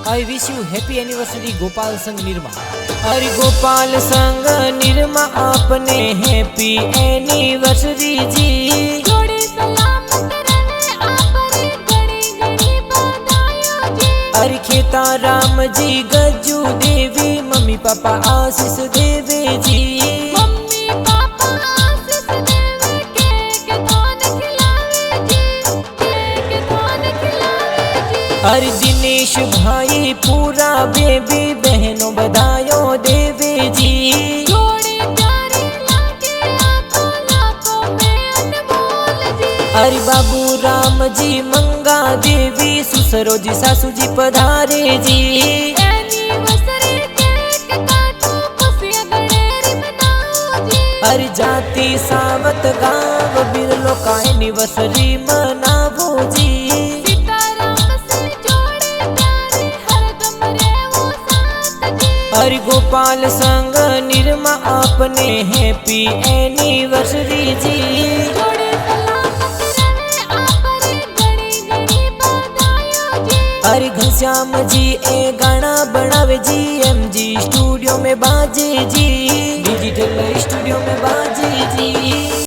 I wish you happy anniversary Gopal संग निरमा। अरे गोपाल संग निरमा आपने हैप्पी एनिवर्सरी जी। जोड़े सलामत रहे आपरे घड़ी घड़ी बधाइयों जी। अरे खेता राम जी गज्जू देवी मम्मी पापा आशीष देवे जी। मम्मी पापा आशीष देवे केक कौन खिलावे जी, केक कौन खिलावे जी। अरे दिनेश भाई पूरा बेबी बहनों बधाइयों देवे जी। जोड़े प्यारे लागे आंखों लाखों में अनमोल जी। अरे बाबू राम जी मंगा देवी सुसरो जी सासू जी पधारे जी। एनिवर्सरी केक काटो खुशियां गणेरी मनाओ जी। अरे जाति सावत गाँव बिरलो का एनिवर्सरी मनावो जी। सीताराम से जोड़े प्यारे हरदम रहेवो साथ जी। अरे गोपाल संग निरमा आपने हैप्पी एनिवर्सरी जी। जोड़े सलामत रहे आपरे घड़ी घड़ी बधाइयों जी। अरे घनश्याम जी ए गाना बनावे जी MG स्टूडियो में बाजे जी, डिजिटल स्टूडियो में बाजे जी।